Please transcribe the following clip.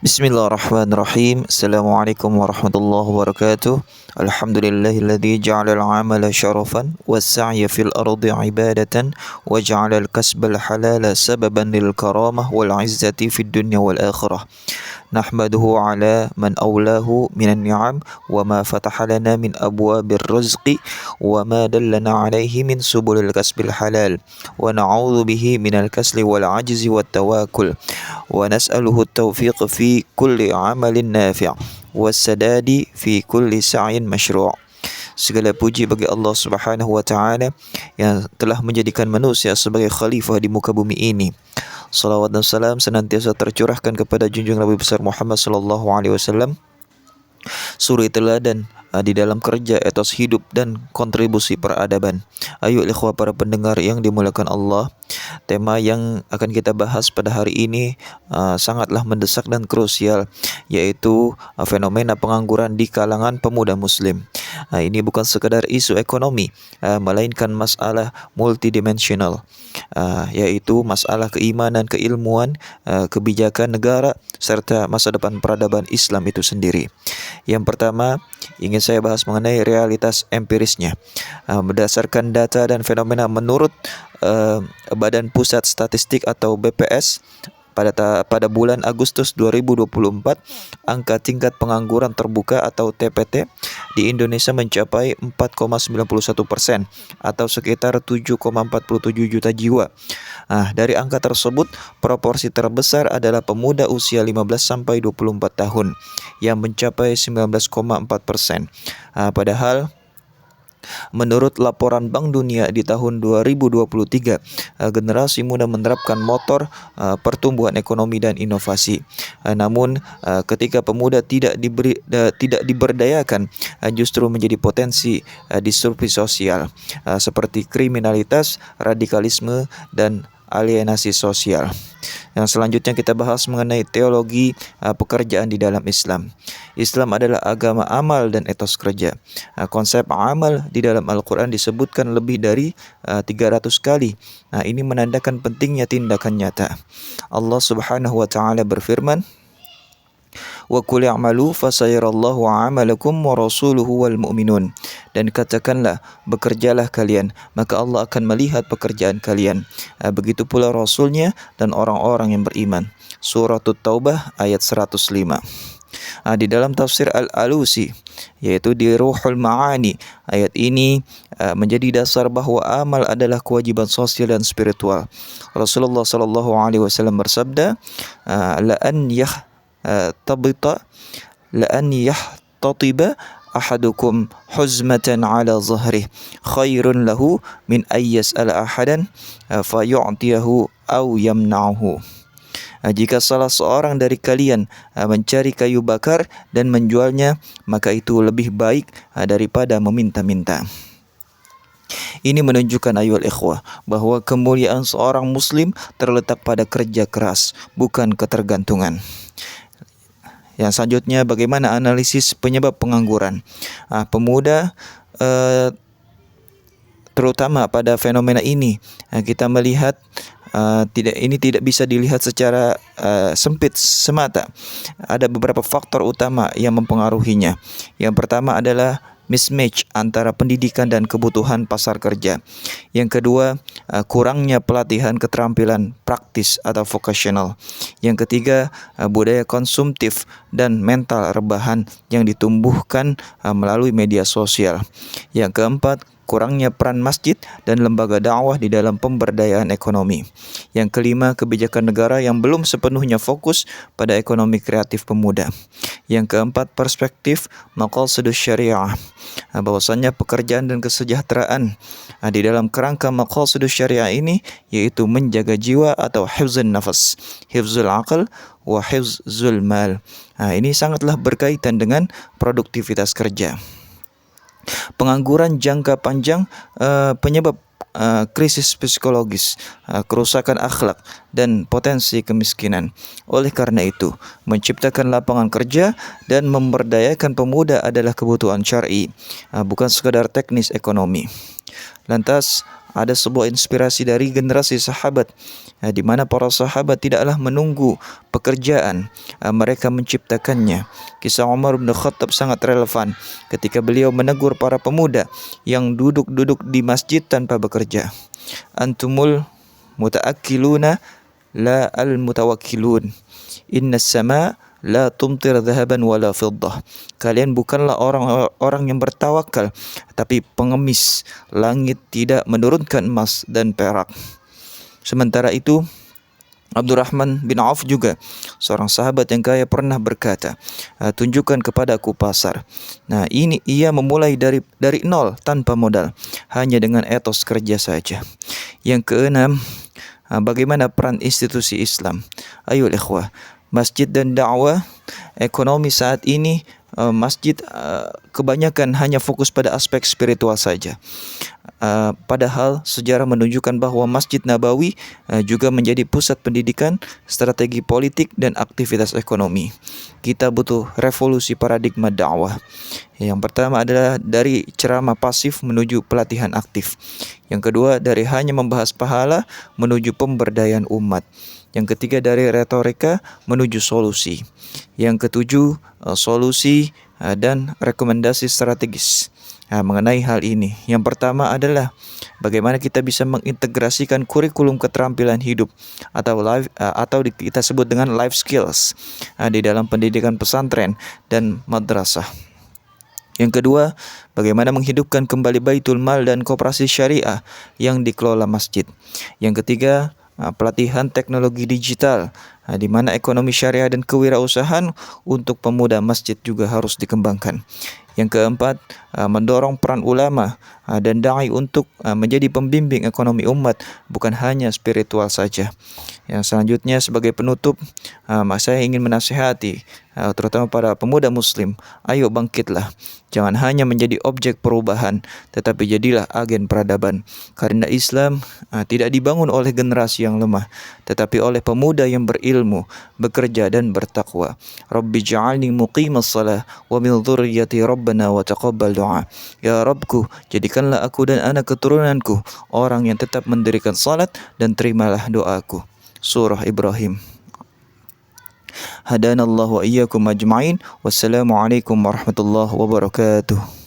Bismillahirrahmanirrahim. Assalamualaikum warahmatullahi wabarakatuh. Alhamdulillahilladzi ja'ala al-'amala syarafan was-sa'ya fil ardi 'ibadatan wa ja'ala al-kasba al-halala sababan lil karamah wal 'izzati fid dunya wal akhirah. Nahmaduhu 'ala man awlahu minan ni'am wa ma fataha lana min abwabir rizqi wa ma dallana 'alaihi min subulil kasbil halal wa na'udzu bihi minal kasli wal 'ajzi wat tawakkul wa nas'aluhu at-tawfiq fi kulli 'amalin nafi' was-sadadi fi kulli sa'yin masyru'. Segala puji bagi Allah Subhanahu wa taala yang telah menjadikan manusia sebagai khalifah di muka bumi ini. Salawat dan salam senantiasa tercurahkan kepada junjungan Nabi besar Muhammad sallallahu alaihi wasallam, suri teladan di dalam kerja, etos hidup dan kontribusi peradaban. Ayo ikhwah para pendengar yang dimuliakan Allah, tema yang akan kita bahas pada hari ini sangatlah mendesak dan krusial, yaitu fenomena pengangguran di kalangan pemuda muslim. Ini bukan sekadar isu ekonomi, melainkan masalah multidimensional, yaitu masalah keimanan, keilmuan, kebijakan negara, serta masa depan peradaban Islam itu sendiri. Yang pertama, ingin saya bahas mengenai realitas empirisnya. Berdasarkan data dan fenomena menurut Badan Pusat Statistik atau BPS, pada bulan Agustus 2024, angka tingkat pengangguran terbuka atau TPT di Indonesia mencapai 4,91% atau sekitar 7,47 juta jiwa. Dari angka tersebut, proporsi terbesar adalah pemuda usia 15 sampai 24 tahun yang mencapai 19,4%. Padahal menurut laporan Bank Dunia di tahun 2023, generasi muda menerapkan motor pertumbuhan ekonomi dan inovasi. Namun ketika pemuda tidak diberdayakan, justru menjadi potensi disrupsi sosial seperti kriminalitas, radikalisme, dan alienasi sosial. Yang selanjutnya kita bahas mengenai teologi pekerjaan di dalam Islam. Islam adalah agama amal dan etos kerja. Konsep amal di dalam Al-Quran disebutkan lebih dari 300 kali. Ini menandakan pentingnya tindakan nyata. Allah Subhanahu wa taala berfirman, wa qul i'malu fasayarallahu 'amalakum wa rasuluhu wal mu'minun. Dan katakanlah, bekerjalah kalian, maka Allah akan melihat pekerjaan kalian. Begitu pula Rasulnya dan orang-orang yang beriman. Surah At-Taubah ayat 105. Di dalam tafsir Al-Alusi, yaitu di Ruhul Ma'ani, ayat ini menjadi dasar bahwa amal adalah kewajiban sosial dan spiritual. Rasulullah sallallahu alaihi wasallam bersabda, la an yahtatiba ahadukum huzmatan ala zahrih khairun lahu min ayyas'ala ahadan fayu'tiyahu aw yamna'uhu. Jika salah seorang dari kalian mencari kayu bakar dan menjualnya, maka itu lebih baik daripada meminta-minta. Ini menunjukkan ayol ikhwah bahwa kemuliaan seorang muslim terletak pada kerja keras, bukan ketergantungan. Yang selanjutnya, bagaimana analisis penyebab pengangguran? Pemuda terutama pada fenomena ini, kita melihat tidak bisa dilihat secara sempit semata. Ada beberapa faktor utama yang mempengaruhinya. Yang pertama adalah mismatch antara pendidikan dan kebutuhan pasar kerja. Yang kedua, kurangnya pelatihan keterampilan praktis atau vocational. Yang ketiga, budaya konsumtif dan mental rebahan yang ditumbuhkan melalui media sosial. Yang keempat, kurangnya peran masjid dan lembaga dakwah di dalam pemberdayaan ekonomi. Yang kelima, kebijakan negara yang belum sepenuhnya fokus pada ekonomi kreatif pemuda. Yang keempat, perspektif maqasidus syariah, bahwasanya pekerjaan dan kesejahteraan di dalam kerangka maqasidus syariah ini, yaitu menjaga jiwa atau hifzun nafas, hifzul aql wa hifzul mal. Ini sangatlah berkaitan dengan produktivitas kerja. Pengangguran jangka panjang penyebab krisis psikologis, kerusakan akhlak, dan potensi kemiskinan. Oleh karena itu, menciptakan lapangan kerja dan memberdayakan pemuda adalah kebutuhan syar'i, bukan sekadar teknis ekonomi. Lantas, ada sebuah inspirasi dari generasi sahabat, di mana para sahabat tidaklah menunggu pekerjaan, mereka menciptakannya. Kisah Umar bin Khattab sangat relevan ketika beliau menegur para pemuda yang duduk-duduk di masjid tanpa bekerja. Antumul mutaakkiluna la al-mutawakkilun. Inna sama la tumtir dhahaban wala fiddah. Kalian bukanlah orang-orang yang bertawakal, tapi pengemis. Langit tidak menurunkan emas dan perak. Sementara itu, Abdurrahman bin Auf juga seorang sahabat yang kaya pernah berkata, tunjukkan kepadaku pasar. Nah, ini ia memulai dari nol tanpa modal, hanya dengan etos kerja saja. Yang keenam, bagaimana peran institusi Islam? Ayo ikhwah, masjid dan dakwah ekonomi saat ini, masjid kebanyakan hanya fokus pada aspek spiritual saja. Padahal sejarah menunjukkan bahwa Masjid Nabawi juga menjadi pusat pendidikan, strategi politik, dan aktivitas ekonomi. Kita butuh revolusi paradigma dakwah. Yang pertama adalah dari ceramah pasif menuju pelatihan aktif. Yang kedua, dari hanya membahas pahala menuju pemberdayaan umat. Yang ketiga, dari retorika menuju solusi. Yang ketujuh, solusi dan rekomendasi strategis mengenai hal ini. Yang pertama adalah bagaimana kita bisa mengintegrasikan kurikulum keterampilan hidup atau kita sebut dengan life skills di dalam pendidikan pesantren dan madrasah. Yang kedua, bagaimana menghidupkan kembali Baitul Mal dan koperasi syariah yang dikelola masjid. Yang ketiga, pelatihan teknologi digital, di mana ekonomi syariah dan kewirausahaan untuk pemuda masjid juga harus dikembangkan. Yang keempat, mendorong peran ulama dan dai untuk menjadi pembimbing ekonomi umat, bukan hanya spiritual saja. Yang selanjutnya, sebagai penutup, saya ingin menasihati terutama para pemuda muslim, ayo bangkitlah. Jangan hanya menjadi objek perubahan, tetapi jadilah agen peradaban. Karena Islam tidak dibangun oleh generasi yang lemah, tetapi oleh pemuda yang berilmu, bekerja dan bertakwa. Rabbi ja'alni muqimas salah wa min dzurriyyati rabbana wa taqabbal du'a. Ya Rabbku, jadikanlah aku dan anak keturunanku orang yang tetap mendirikan salat dan terimalah doaku. Surah Ibrahim. Hadanallahu wa iyyakum ajma'in. Wassalamualaikum warahmatullahi wabarakatuh.